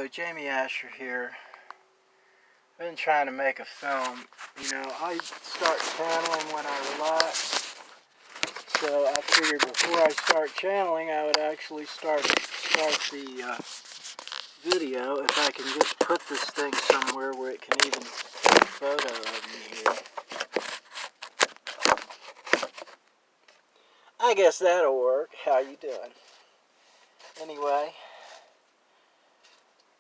Hello, Jamie Asher here. I've been trying to make a film. I start channeling when I relax. So I figured before I start channeling, I would actually start the video. If I can just put this thing somewhere where it can even take a photo of me here. I guess that'll work. How you doing? Anyway,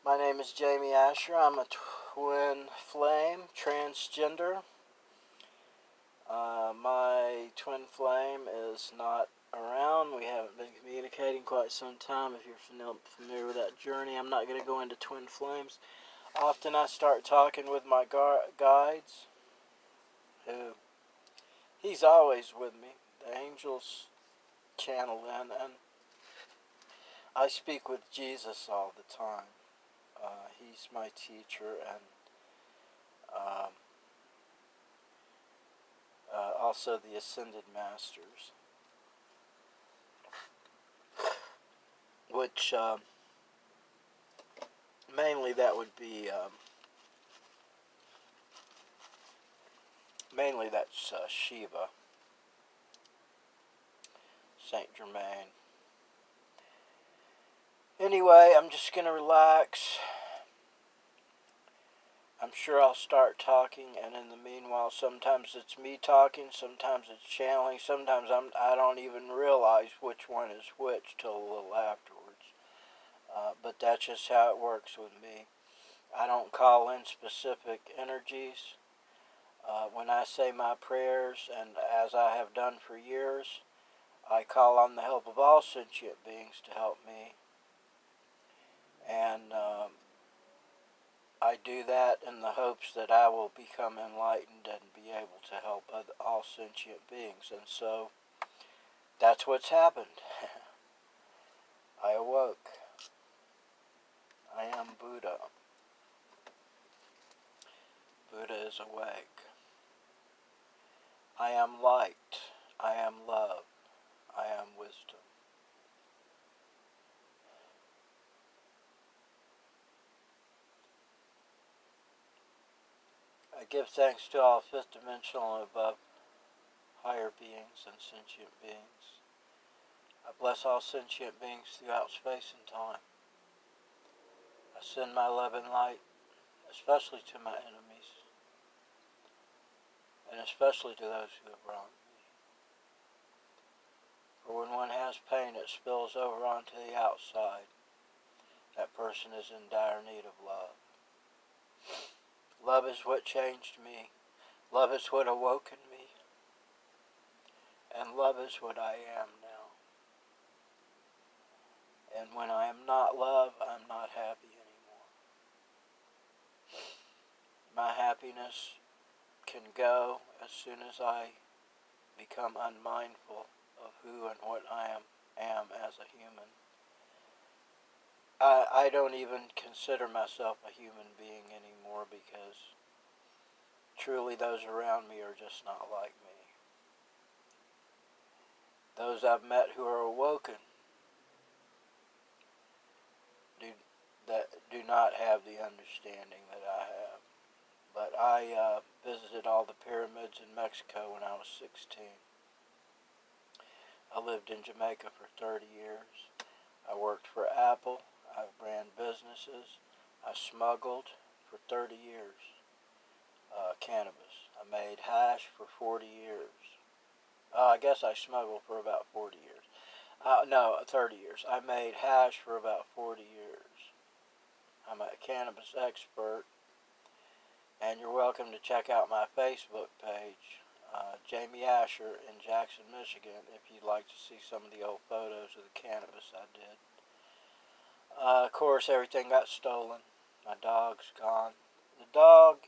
my name is Jamie Asher. I'm a twin flame, transgender. My twin flame is not around. We haven't been communicating quite some time. If you're familiar with that journey, I'm not going to go into twin flames. Often I start talking with my guides, who he's always with me. The angels channel in, and I speak with Jesus all the time. He's my teacher, and also the Ascended Masters, which mainly that would be mainly that's Shiva, Saint Germain. Anyway, I'm just gonna relax. I'm sure I'll start talking, and in the meanwhile, sometimes it's me talking, sometimes it's channeling, sometimes I don't even realize which one is which till a little afterwards. But that's just how it works with me. I don't call in specific energies. When I say my prayers, and as I have done for years, I call on the help of all sentient beings to help me. And I do that in the hopes that I will become enlightened and be able to help all sentient beings. And so that's what's happened. I awoke. I am Buddha. Buddha is awake. I am light. I am love. I am wisdom. I give thanks to all fifth dimensional and above higher beings and sentient beings. I bless all sentient beings throughout space and time. I send my love and light, especially to my enemies, and especially to those who have wronged me. For when one has pain, it spills over onto the outside. That person is in dire need of love. Love is what changed me. Love is what awoken me. And love is what I am now. And when I am not love, I'm not happy anymore. My happiness can go as soon as I become unmindful of who and what I am as a human. I don't even consider myself a human being anymore, because truly those around me are just not like me. Those I've met who are awoken do not have the understanding that I have. But I visited all the pyramids in Mexico when I was 16. I lived in Jamaica for 30 years. I worked for Apple. I ran businesses. I smuggled for 30 years cannabis. I made hash for 40 years. I guess I smuggled for about 40 years. No, 30 years. I made hash for about 40 years. I'm a cannabis expert. And you're welcome to check out my Facebook page, Jamie Asher in Jackson, Michigan, if you'd like to see some of the old photos of the cannabis I did. Of course, everything got stolen. My dog's gone. The dog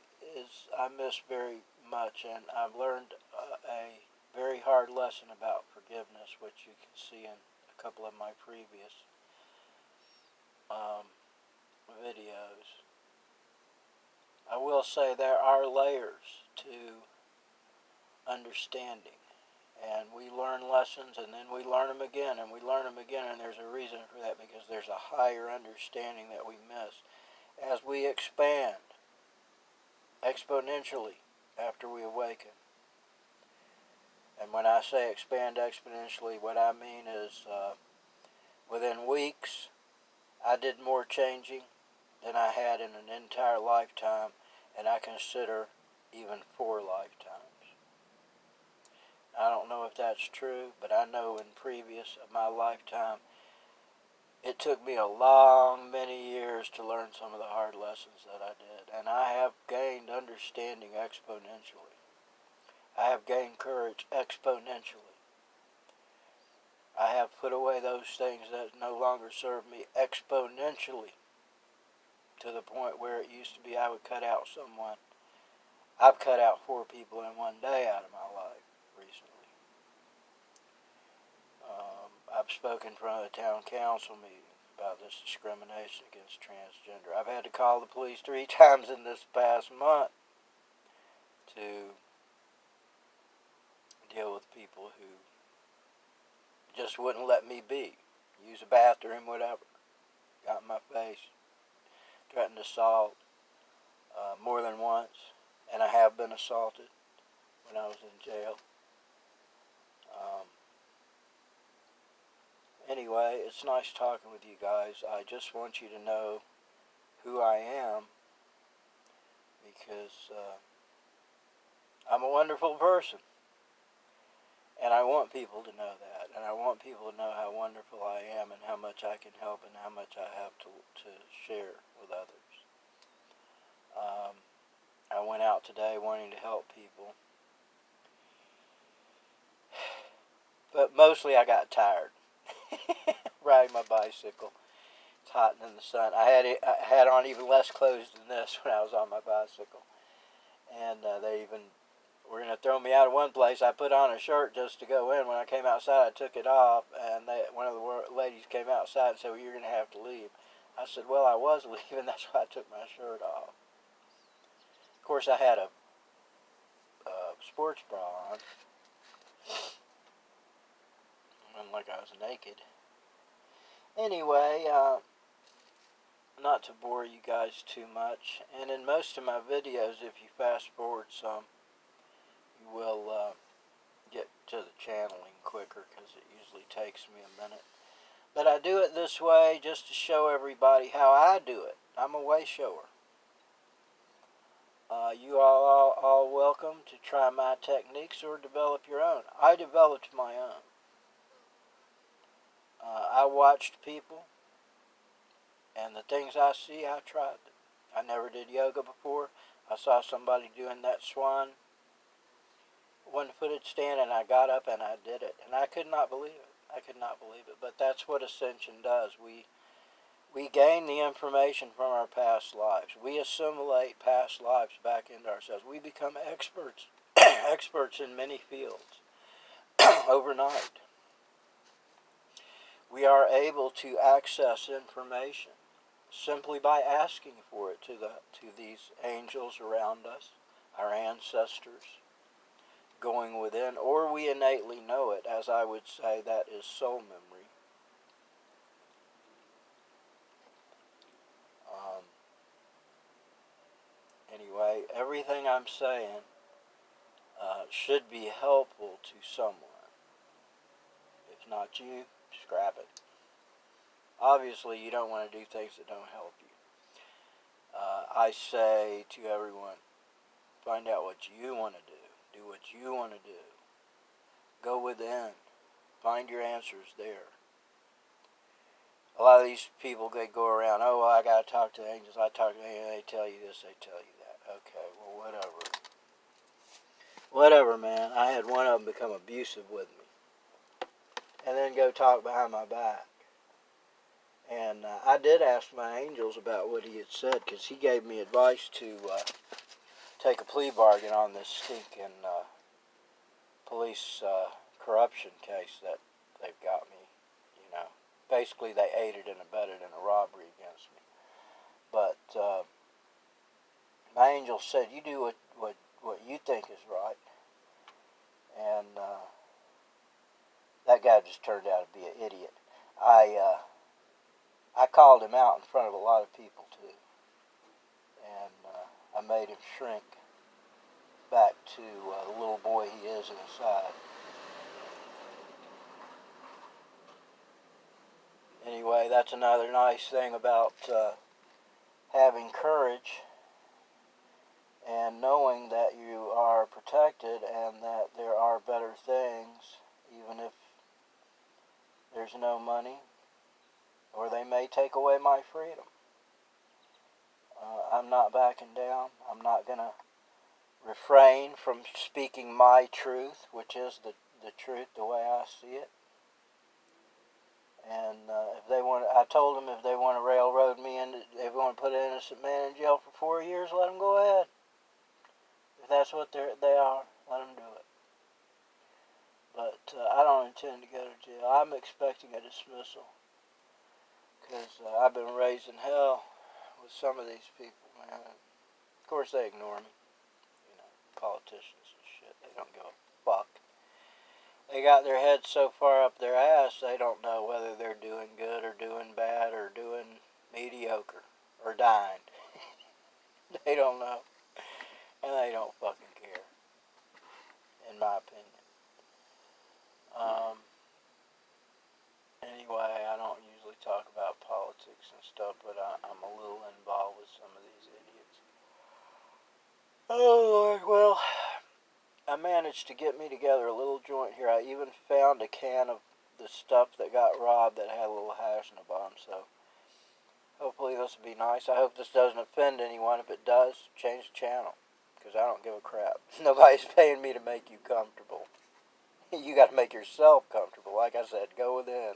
I miss very much, and I've learned a very hard lesson about forgiveness, which you can see in a couple of my previous videos. I will say there are layers to understanding, and we learn lessons, and then we learn them again, and we learn them again, and there's a reason for that, because there's a higher understanding that we miss. as we expand exponentially after we awaken. And when I say expand exponentially, what I mean is within weeks, I did more changing than I had in an entire lifetime, and I consider even 4 lifetimes. I don't know if that's true, but I know in previous of my lifetime, it took me a long, many years to learn some of the hard lessons that I did, and I have gained understanding exponentially. I have gained courage exponentially. I have put away those things that no longer serve me exponentially, to the point where it used to be I would cut out someone. I've cut out 4 people in one day out of my life recently. I've spoken in front of the town council meeting about this discrimination against transgender. I've had to call the police 3 times in this past month to deal with people who just wouldn't let me be. Use a bathroom, whatever. Got in my face. Threatened assault more than once. And I have been assaulted when I was in jail. Anyway, it's nice talking with you guys. I just want you to know who I am, because I'm a wonderful person. And I want people to know that. And I want people to know how wonderful I am and how much I can help and how much I have to share with others. I went out today wanting to help people. But mostly I got tired riding my bicycle. It's hot and in the sun. I had on even less clothes than this when I was on my bicycle. And they even were going to throw me out of one place. I put on a shirt just to go in. When I came outside, I took it off, and one of the ladies came outside and said, "Well, you're going to have to leave." I said, "Well, I was leaving. That's why I took my shirt off." Of course, I had a sports bra on. Wasn't like I was naked. Anyway, not to bore you guys too much, and in most of my videos, if you fast forward some, you will get to the channeling quicker, because it usually takes me a minute. But I do it this way just to show everybody how I do it. I'm a way shower. You all welcome to try my techniques or develop your own. I developed my own. I watched people, and the things I see, I tried them. I never did yoga before. I saw somebody doing that swan one-footed stand, and I got up and I did it. And I could not believe it. I could not believe it. But that's what Ascension does. We gain the information from our past lives. We assimilate past lives back into ourselves. We become experts, experts in many fields overnight. We are able to access information simply by asking for it to these angels around us, our ancestors, going within, or we innately know it. As I would say, that is soul memory. Anyway, everything I'm saying should be helpful to someone. If not you, scrap it. Obviously, you don't want to do things that don't help you. I say to everyone, find out what you want to do. Do what you want to do. Go within. Find your answers there. A lot of these people, they go around, "Oh, well, I got to talk to the angels. I talk to the angels. They tell you this, they tell you that." Okay, well, whatever. Whatever, man. I had one of them become abusive with me. And then go talk behind my back. And I did ask my angels about what he had said, because he gave me advice to take a plea bargain on this stinking police corruption case that they've got me, Basically, they aided and abetted in a robbery against me. But my angel said, "You do what you think is right." And that guy just turned out to be an idiot. I called him out in front of a lot of people, too. and I made him shrink back to the little boy he is inside. Anyway, that's another nice thing about having courage and knowing that you are protected and that there are better things, even if there's no money, or they may take away my freedom. I'm not backing down. I'm not going to refrain from speaking my truth, which is the truth the way I see it. And if they want, I told them if they want to railroad me in, if they want to put an innocent man in jail for 4 years, let them go ahead. If that's what they are, let them do it. But I don't intend to go to jail. I'm expecting a dismissal because I've been raised in hell with some of these people, man. Of course, they ignore me. You know, politicians and shit. They don't give a fuck. They got their heads so far up their ass, they don't know whether they're doing good or doing bad or doing mediocre or dying. They don't know. And they don't fucking care, in my opinion. Anyway, I don't usually talk about politics and stuff, but I'm a little involved with some of these idiots. Oh, Lord, well, I managed to get me together a little joint here. I even found a can of the stuff that got robbed that had a little hash in the bottom, so hopefully this will be nice. I hope this doesn't offend anyone. If it does, change the channel, because I don't give a crap. Nobody's paying me to make you comfortable. You got to make yourself comfortable. Like I said, go within.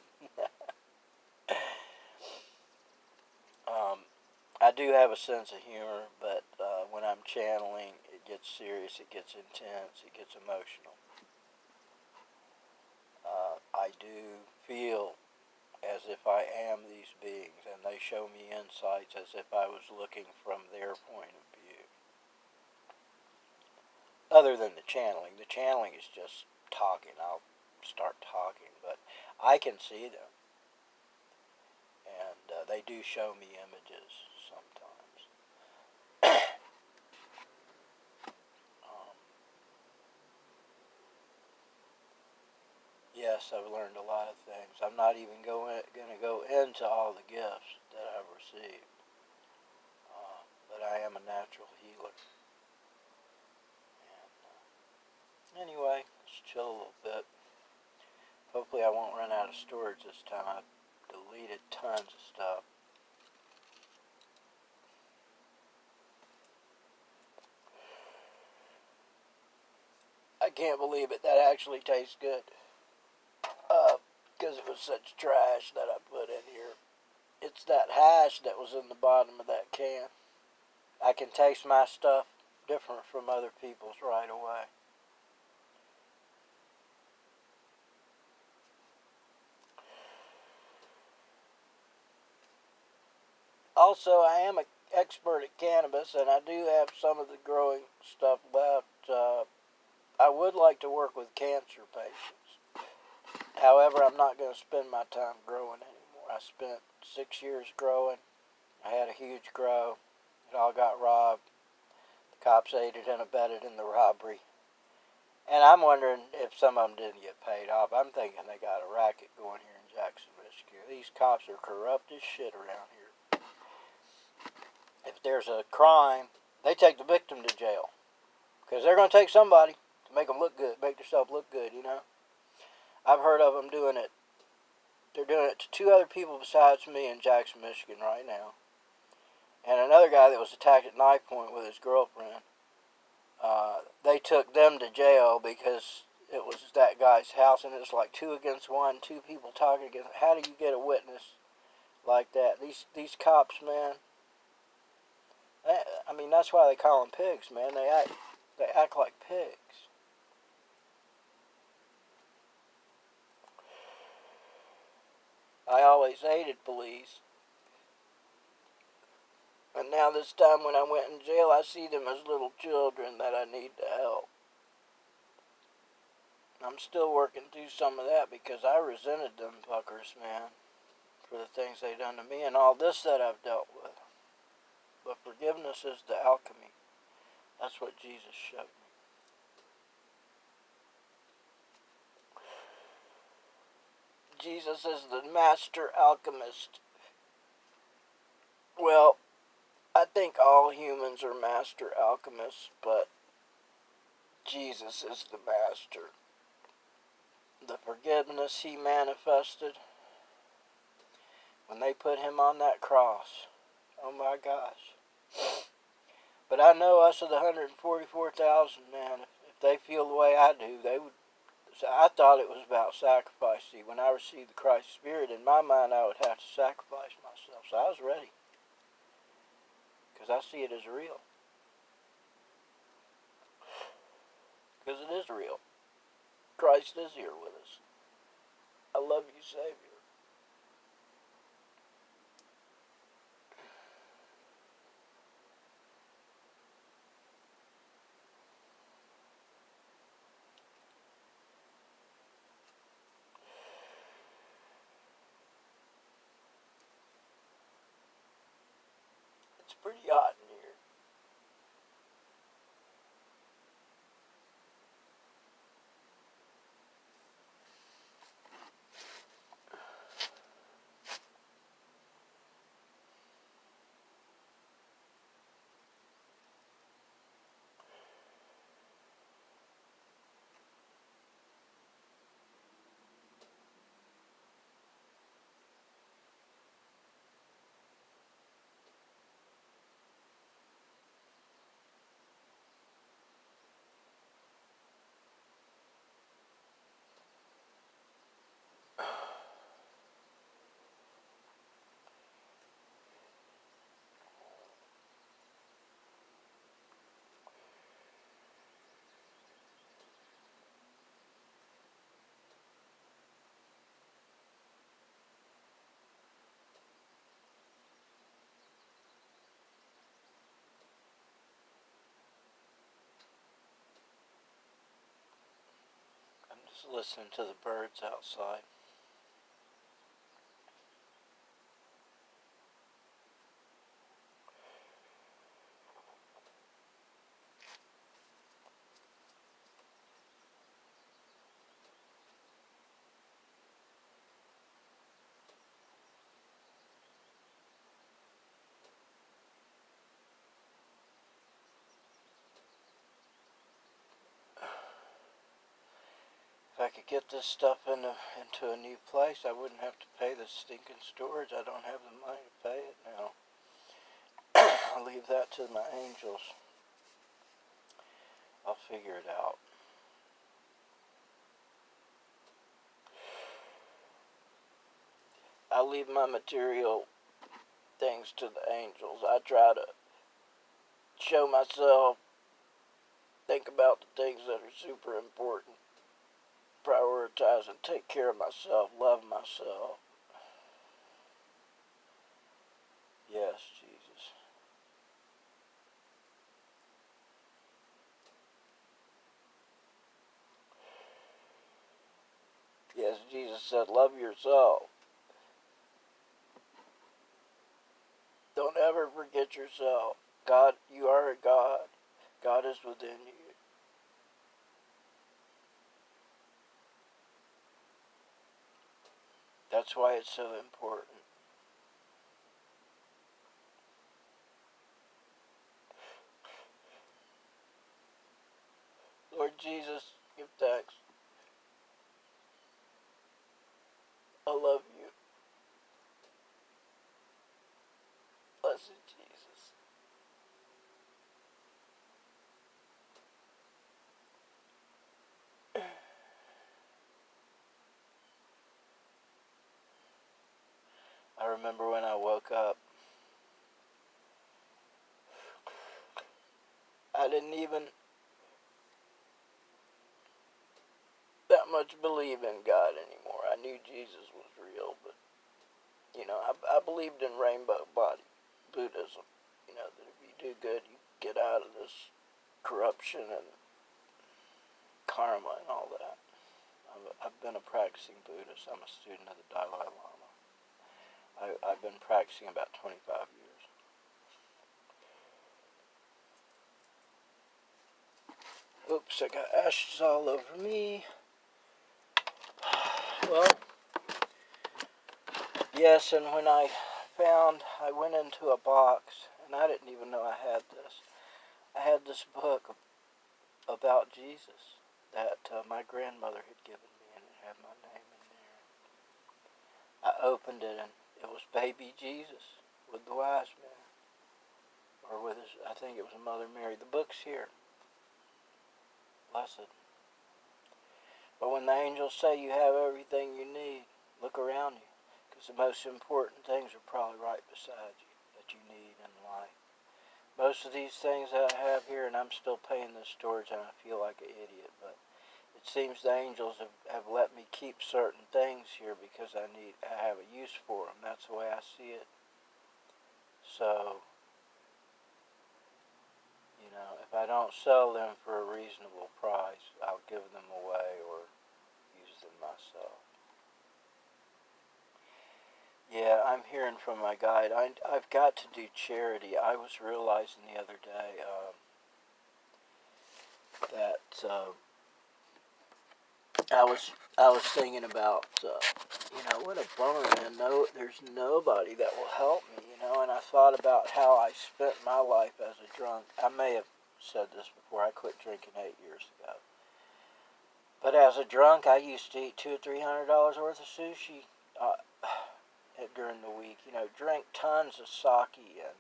I do have a sense of humor, but when I'm channeling, it gets serious, it gets intense, it gets emotional. I do feel as if I am these beings, and they show me insights as if I was looking from their point of view. Other than the channeling is just talking. I'll start talking, but I can see them. And they do show me images sometimes. Yes, I've learned a lot of things. I'm not even going to go into all the gifts that I've received. But I am a natural healer. And, anyway, let's chill a little bit. Hopefully I won't run out of storage this time. I've deleted tons of stuff. I can't believe it. That actually tastes good. Because it was such trash that I put in here. It's that hash that was in the bottom of that can. I can taste my stuff different from other people's right away. Also, I am an expert at cannabis, and I do have some of the growing stuff left. I would like to work with cancer patients. However, I'm not going to spend my time growing anymore. I spent 6 years growing. I had a huge grow. It all got robbed. The cops aided and abetted in the robbery. And I'm wondering if some of them didn't get paid off. I'm thinking they got a racket going here in Jackson, Michigan. These cops are corrupt as shit around here. If there's a crime, they take the victim to jail. Because they're going to take somebody to make them look good, make themselves look good, you know. I've heard of them doing it. They're doing it to 2 other people besides me in Jackson, Michigan right now. And another guy that was attacked at knife point with his girlfriend. They took them to jail because it was that guy's house, and it's like 2 against 1, 2 people talking against. How do you get a witness like that? These cops, man. I mean, that's why they call them pigs, man. They act like pigs. I always hated police. And now this time when I went in jail, I see them as little children that I need to help. I'm still working through some of that because I resented them fuckers, man, for the things they done to me and all this that I've dealt with. But forgiveness forgiveness is the alchemy. That's what Jesus showed me. Jesus is the master alchemist. Well, I think all humans are master alchemists, but Jesus is the master. The forgiveness he manifested when they put him on that cross. Oh my gosh. But I know us of the 144,000, man, if they feel the way I do, they would. So I thought it was about sacrifice. See, when I received the Christ Spirit, in my mind I would have to sacrifice myself. So I was ready. Because I see it as real. Because it is real. Christ is here with us. I love you, Savior. It's pretty hot in here. I'm just listening to the birds outside. If I could get this stuff into a new place, I wouldn't have to pay the stinking storage. I don't have the money to pay it now. I'll leave that to my angels. I'll figure it out. I leave my material things to the angels. I try to show myself, think about the things that are super important, prioritize and take care of myself, love myself. Yes, Jesus. Yes, Jesus said, love yourself. Don't ever forget yourself. God, you are a God. God is within you. That's why it's so important. Lord Jesus, give thanks. I love you. Blessed Jesus. I remember when I woke up, I didn't even that much believe in God anymore. I knew Jesus was real, but, I believed in rainbow body Buddhism. That if you do good, you get out of this corruption and karma and all that. I've been a practicing Buddhist. I'm a student of the Dalai Lama. I've been practicing about 25 years. So I got ashes all over me. Well, yes, and when I went into a box, and I didn't even know I had this. I had this book about Jesus that my grandmother had given me, and it had my name in there. I opened it, and it was baby Jesus with the wise men, or with his, I think it was Mother Mary. The book's here. Blessed. But when the angels say you have everything you need, look around you, because the most important things are probably right beside you that you need in life. Most of these things that I have here, and I'm still paying this storage, and I feel like an idiot, but it seems the angels have let me keep certain things here because I have a use for them. That's the way I see it. So, if I don't sell them for a reasonable price, I'll give them away or use them myself. Yeah, I'm hearing from my guide. I've got to do charity. I was realizing the other day that I was thinking about what a bummer, man. No, there's nobody that will help me, And I thought about how I spent my life as a drunk. I may have said this before. I quit drinking 8 years ago. But as a drunk, I used to eat $200 or $300 worth of sushi during the week. Drink tons of sake and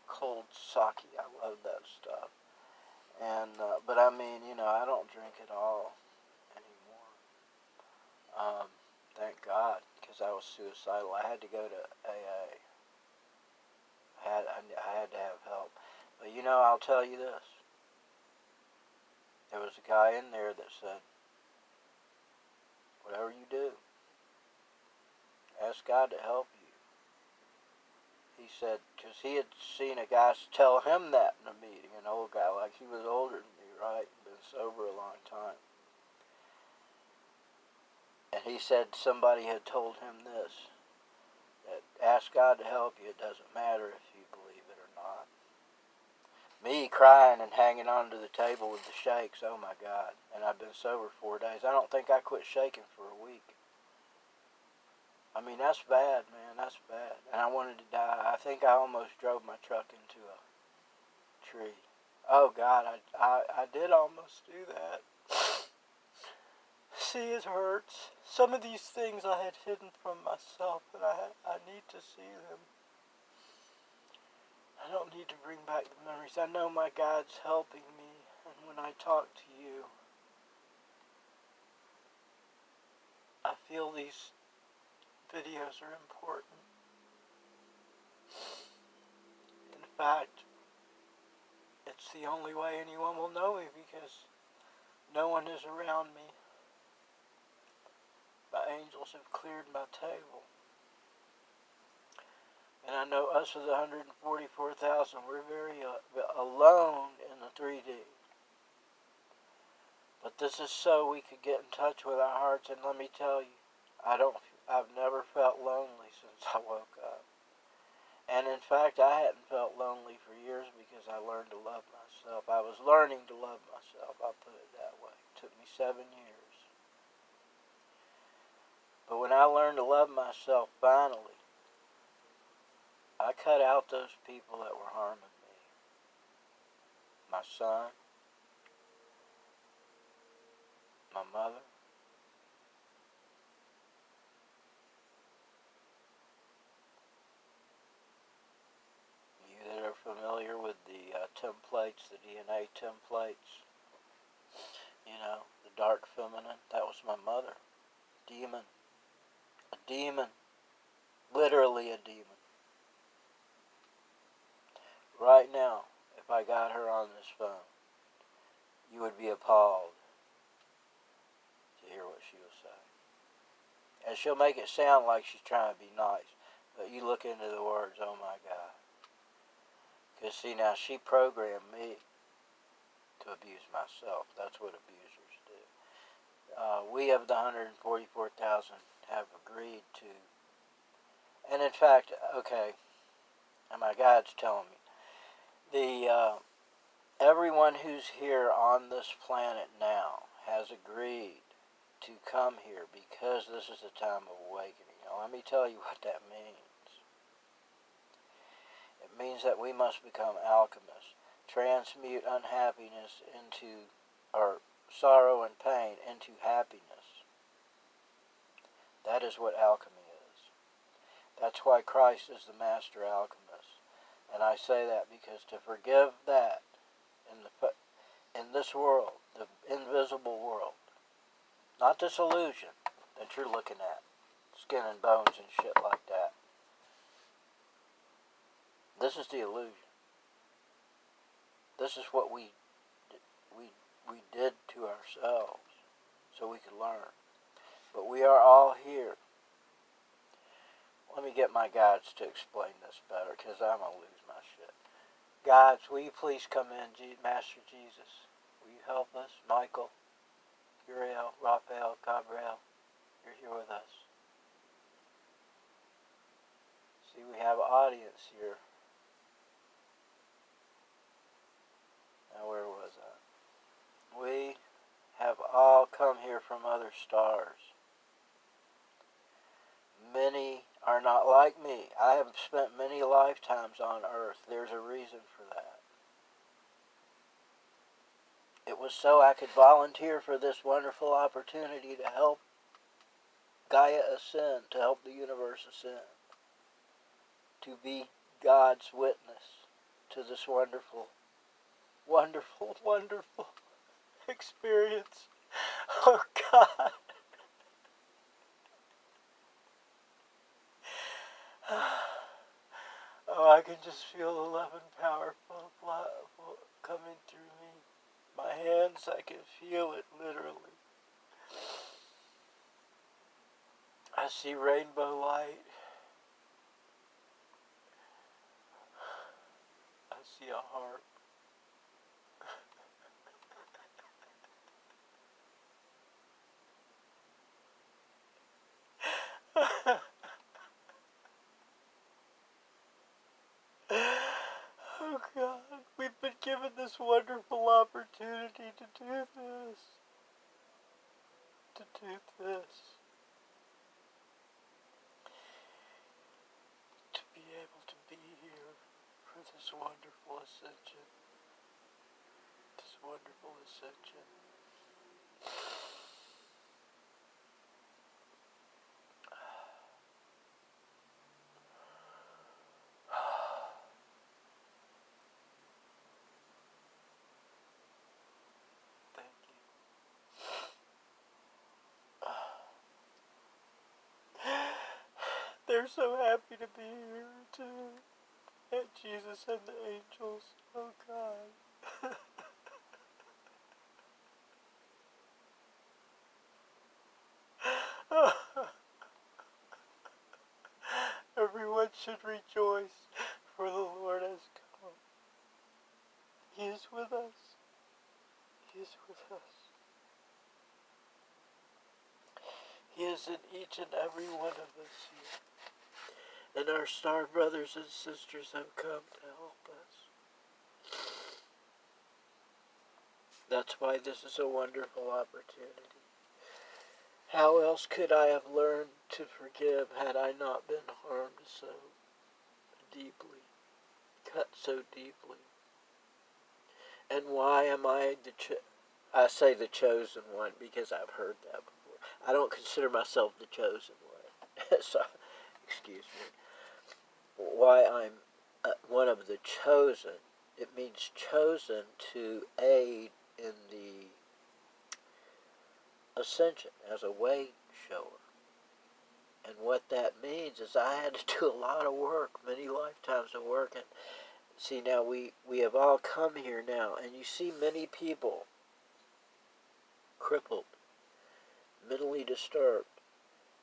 cold sake. I love that stuff. And but I mean, I don't drink at all anymore. Thank God, because I was suicidal. I had to go to AA. I had to have help. But I'll tell you this. There was a guy in there that said, whatever you do, ask God to help you. He said, because he had seen a guy tell him that in a meeting, an old guy, like he was older than me, right? Been sober a long time. And he said somebody had told him this, that ask God to help you, it doesn't matter if you believe it or not. Me crying and hanging onto the table with the shakes, oh my God. And I've been sober 4 days. I don't think I quit shaking for a week. I mean, that's bad, man, that's bad. And I wanted to die. I think I almost drove my truck into a tree. Oh God, I did almost do that. See, it hurts. Some of these things I had hidden from myself, but I need to see them. I don't need to bring back the memories. I know my God's helping me, and when I talk to you, I feel these videos are important. In fact, it's the only way anyone will know me because no one is around me. My angels have cleared my table. And I know us of the 144,000, we're very alone in the 3D. But this is so we could get in touch with our hearts. And let me tell you, I've never felt lonely since I woke up. And in fact, I hadn't felt lonely for years because I learned to love myself. I was learning to love myself, I'll put it that way. It took me 7 years. But when I learned to love myself, finally, I cut out those people that were harming me. My son, my mother, you that are familiar with the templates, the DNA templates, the dark feminine, that was my mother. Demon. A demon. Literally a demon. Right now, if I got her on this phone, you would be appalled to hear what she will say. And she'll make it sound like she's trying to be nice, but you look into the words, oh my God. Because see, now she programmed me to abuse myself. That's what abusers do. We of the 144,000 have agreed to, and in fact, okay, and my guide's telling me, Everyone who's here on this planet now has agreed to come here because this is a time of awakening. Now let me tell you what that means. It means that we must become alchemists, transmute unhappiness into, or sorrow and pain into happiness. That is what alchemy is. That's why Christ is the master alchemist. And I say that because to forgive that in this world, the invisible world, not this illusion that you're looking at, skin and bones and shit like that. This is the illusion. This is what we did to ourselves so we could learn. But we are all here. Let me get my guides to explain this better, because I'm going to lose my shit. Guides, will you please come in, Master Jesus? Will you help us? Michael, Uriel, Raphael, Gabriel, you're here with us. See, we have an audience here. Now, where was I? We have all come here from other stars. Many are not like me. I have spent many lifetimes on Earth. There's a reason for that. It was so I could volunteer for this wonderful opportunity to help Gaia ascend, to help the universe ascend, to be God's witness to this wonderful, wonderful, wonderful experience. Oh, God. Oh, I can just feel the love and power coming through me. My hands, I can feel it literally. I see rainbow light. I see a heart. Oh, God, we've been given this wonderful opportunity to do this. To do this. To be able to be here for this wonderful ascension. This wonderful ascension. They're so happy to be here, too. And Jesus and the angels. Oh, God. Everyone should rejoice, for the Lord has come. He is with us. He is with us. He is in each and every one of us here. And our star brothers and sisters have come to help us. That's why this is a wonderful opportunity. How else could I have learned to forgive had I not been harmed so deeply, cut so deeply? And why am I I say the chosen one because I've heard that before. I don't consider myself the chosen one. So, excuse me. Why I'm one of the chosen, it means chosen to aid in the ascension as a way shower. And what that means is I had to do a lot of work, many lifetimes of work. And see, now we have all come here now, and you see many people crippled, mentally disturbed,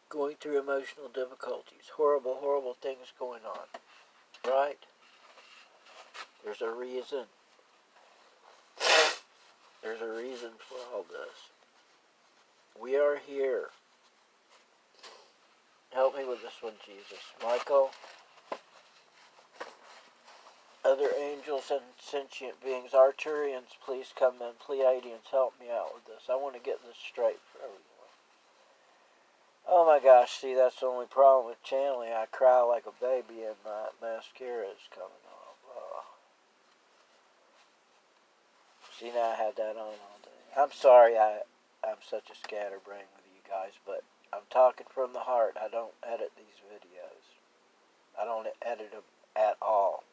going through emotional difficulties, horrible, horrible things going on. Right? There's a reason. There's a reason for all this. We are here. Help me with this one, Jesus. Michael. Other angels and sentient beings, Arturians, please come in. Pleiadians, help me out with this. I want to get this straight for everyone. Oh my gosh, see, that's the only problem with channeling. I cry like a baby and my mascara is coming off. Oh. See, now I had that on all day. I'm sorry I'm such a scatterbrain with you guys, but I'm talking from the heart. I don't edit these videos. I don't edit them at all.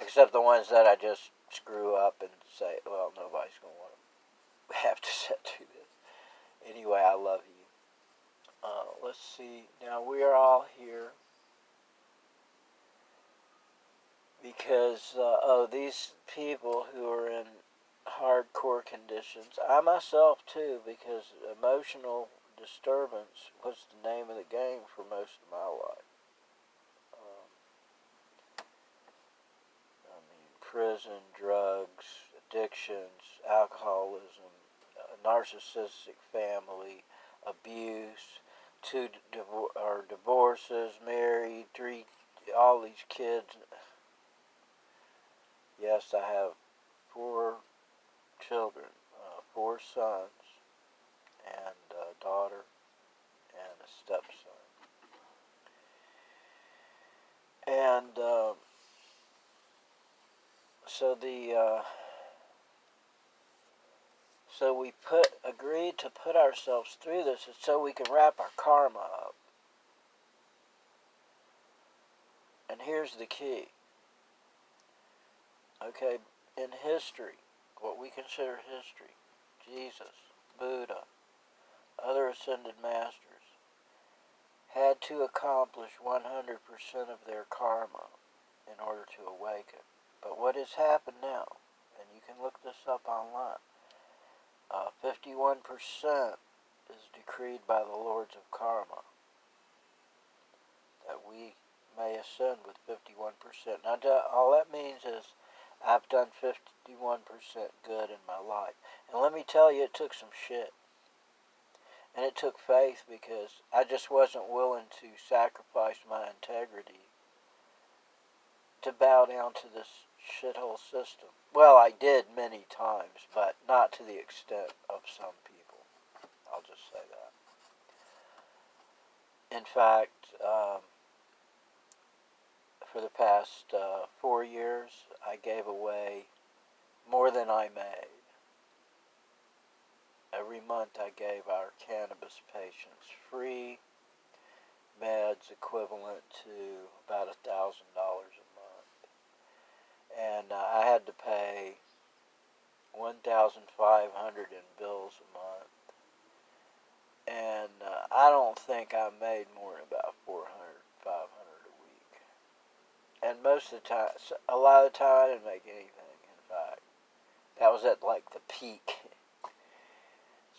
Except the ones that I just screw up and say, well, nobody's going to want to have to sit through this. Anyway, I love you. Let's see. Now, we are all here because, these people who are in hardcore conditions, I myself too, because emotional disturbance was the name of the game for most of my life. Prison, drugs, addictions, alcoholism, narcissistic family, abuse, divorces, married, all these kids. Yes, I have 4 children, 4 sons, and a daughter, and a stepson. And so we agreed to put ourselves through this so we can wrap our karma up. And here's the key. Okay, in history, what we consider history, Jesus, Buddha, other ascended masters, had to accomplish 100% of their karma in order to awaken. But what has happened now, and you can look this up online, 51% is decreed by the Lords of Karma, that we may ascend with 51%. Now, all that means is I've done 51% good in my life. And let me tell you, it took some shit. And it took faith, because I just wasn't willing to sacrifice my integrity to bow down to this shithole system. Well, I did many times, but not to the extent of some people. I'll just say that. In fact, for the past 4 years, I gave away more than I made. Every month I gave our cannabis patients free meds equivalent to about $1,000 a month. And I had to pay $1,500 in bills a month. And I don't think I made more than about $400, $500 a week. And most of the time, a lot of the time, I didn't make anything, in fact. That was at, like, the peak.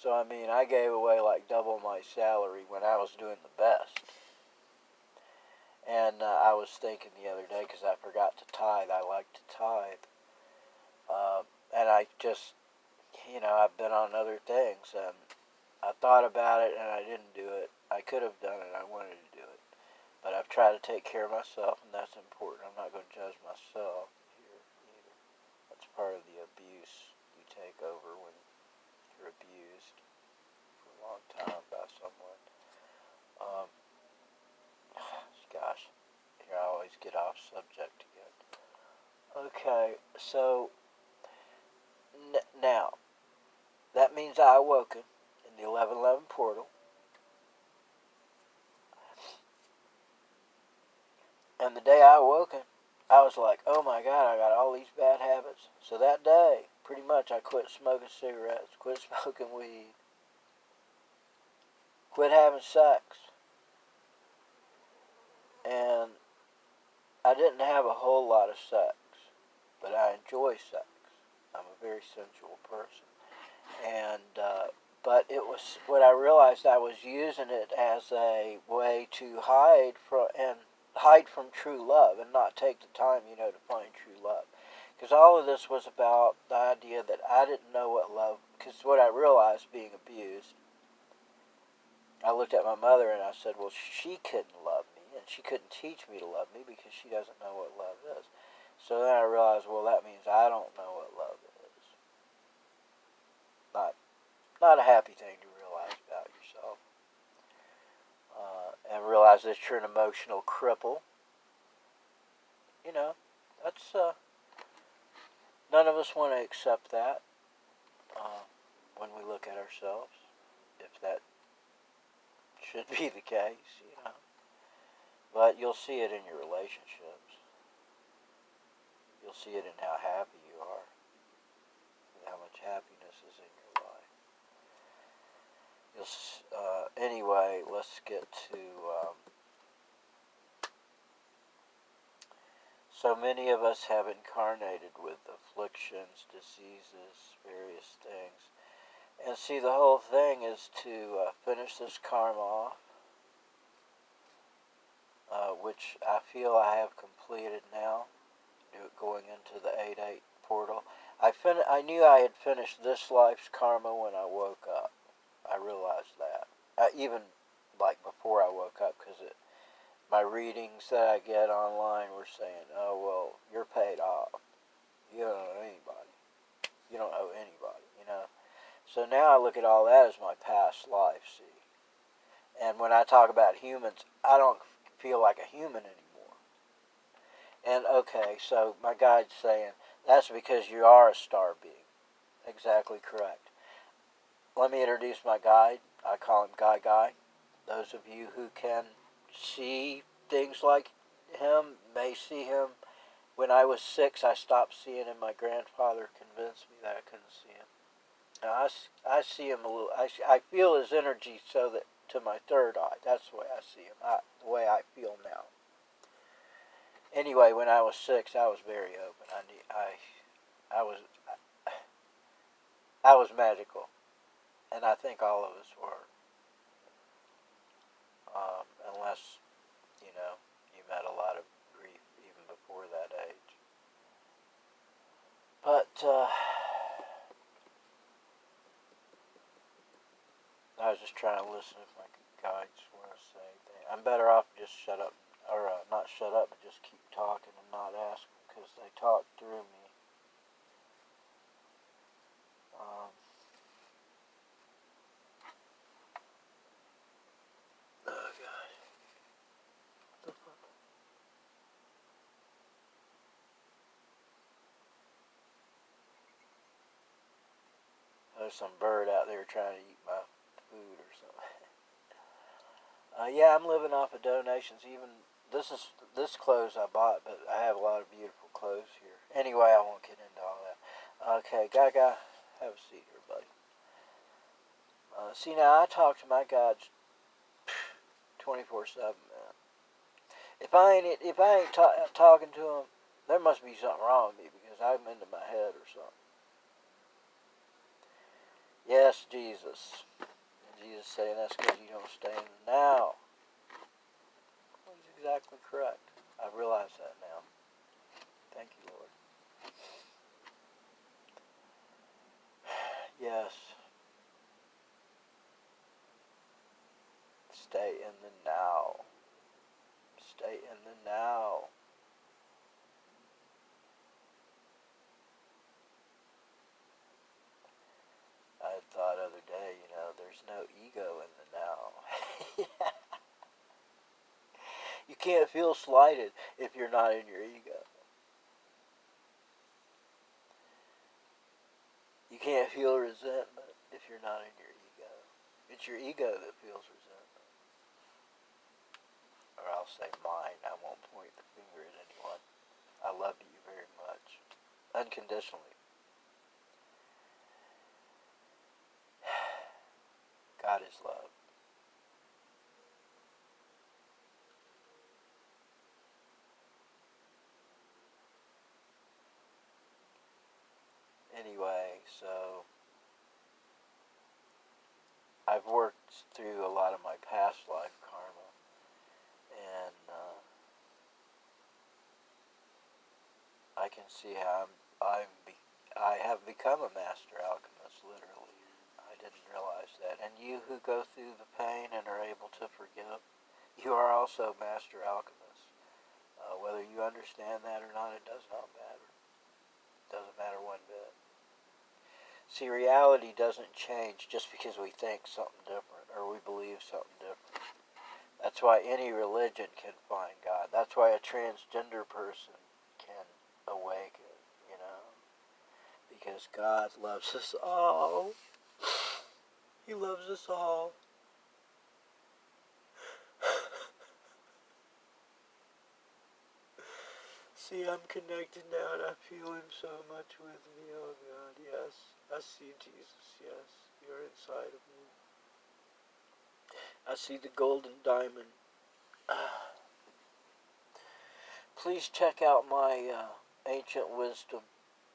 So, I mean, I gave away, like, double my salary when I was doing the best. And I was thinking the other day, because I forgot to tithe. I like to tithe. And I just, I've been on other things, and I thought about it, and I didn't do it. I could have done it. I wanted to do it. But I've tried to take care of myself, and that's important. I'm not going to judge myself here either. That's part of the abuse you take over when you're abused for a long time by someone. Gosh, here I always get off subject again. Okay, so now, that means I awoken in the 1111 portal. And the day I awoken, I was like, oh my God, I got all these bad habits. So that day, pretty much I quit smoking cigarettes, quit smoking weed, quit having sex. And I didn't have a whole lot of sex, but I enjoy sex. I'm a very sensual person. And, but it was, what I realized, I was using it as a way to hide from true love and not take the time, to find true love. Because all of this was about the idea that I didn't know what love, because what I realized being abused, I looked at my mother and I said, well, she couldn't love me, and she couldn't teach me to love me because she doesn't know what love is. So then I realized, well, that means I don't know what love is. Not a happy thing to realize about yourself. And realize that you're an emotional cripple. You know, that's, none of us want to accept that when we look at ourselves, if that should be the case, you know. But you'll see it in your relationships. You'll see it in how happy you are, how much happiness is in your life. Anyway, let's get to... so many of us have incarnated with afflictions, diseases, various things. And see, the whole thing is to finish this karma off, which I feel I have completed now, going into the 8-8 portal. I knew I had finished this life's karma when I woke up. I realized that. Even like before I woke up, because my readings that I get online were saying, oh, well, you're paid off. You don't owe anybody. You don't owe anybody, you know. So now I look at all that as my past life, see. And when I talk about humans, I don't feel like a human anymore. And okay, so my guide's saying, that's because you are a star being. Exactly correct. Let me introduce my guide. I call him Guy. Those of you who can see things like him may see him. When I was 6, I stopped seeing him. My grandfather convinced me that I couldn't see him. Now, I see him a little. I feel his energy so that to my third eye. That's the way I see him. The way I feel now. Anyway, when I was 6, I was very open. I was magical, and I think all of us were. Unless, you know, you met a lot of grief even before that age. But I was just trying to listen if my guides want to say anything. I'm better off just shut up, or not shut up, but just keep talking and not ask them, because they talk through me. Oh, God. There's some bird out there trying to eat my food or something. Yeah, I'm living off of donations. Even this clothes I bought, but I have a lot of beautiful clothes here. Anyway, I won't get into all that. Okay, Gaga, have a seat here, buddy. See, now I talk to my guides 24/7, man. If I ain't talking to them, there must be something wrong with me, because I'm into my head or something. Yes, Jesus. And Jesus saying that's because you don't stay in the now. Well, he's exactly correct. I realize that now. Thank you, Lord. Yes. Stay in the now. Stay in the now. I thought the other day, you know, there's no ego in the now. You can't feel slighted if you're not in your ego. You can't feel resentment if you're not in your ego. It's your ego that feels resentment. Or I'll say mine. I won't point the finger at anyone. I love you very much. Unconditionally. God is love. Anyway, so I've worked through a lot of my past life karma, and I can see how I have become a master alchemist, literally. I didn't realize that. And you who go through the pain and are able to forgive, You are also master alchemists. Whether you understand that or not, it does not matter. It doesn't matter one bit. See, reality doesn't change just because we think something different or we believe something different. That's why any religion can find God. That's why a transgender person can awaken, you know. Because God loves us all. He loves us all. See, I'm connected now and I feel Him so much with me. Oh God, yes. I see Jesus, yes. You're inside of me. I see the golden diamond. Please check out my Ancient Wisdom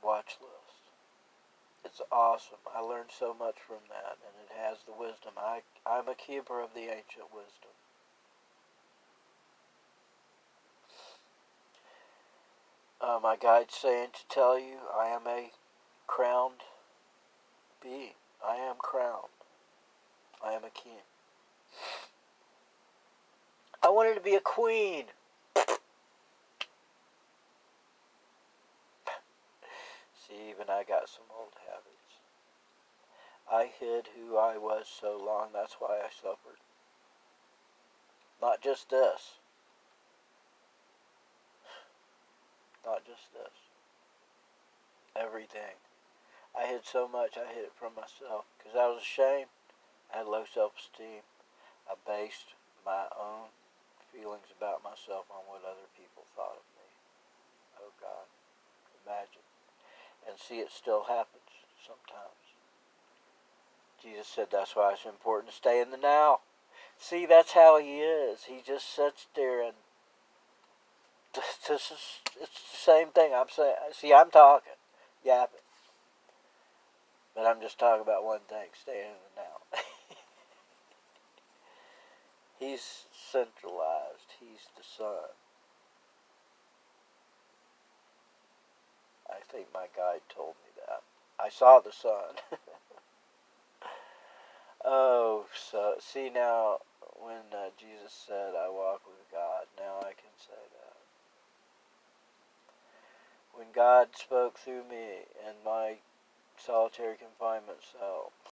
watch list. It's awesome. I learned so much from that, and it has the wisdom. I'm a keeper of the Ancient Wisdom. My guide's saying to tell you, I am a crowned being. I am crowned. I am a king. I wanted to be a queen. See, even I got some old habits. I hid who I was so long, that's why I suffered. Not just this. Not just this. Everything. I hid so much, I hid it from myself. Because I was ashamed. I had low self-esteem. I based my own feelings about myself on what other people thought of me. Oh God. Imagine. And see, it still happens sometimes. Jesus said that's why it's important to stay in the now. See, that's how He is. He just sits there and it's the same thing I'm saying. See, I'm talking, yapping. But I'm just talking about one thing, staying in the now. He's centralized. He's the sun. I think my guide told me that. I saw the sun. Oh, so see now, when Jesus said, I walk with God, now I can say that. When God spoke through me in my solitary confinement cell,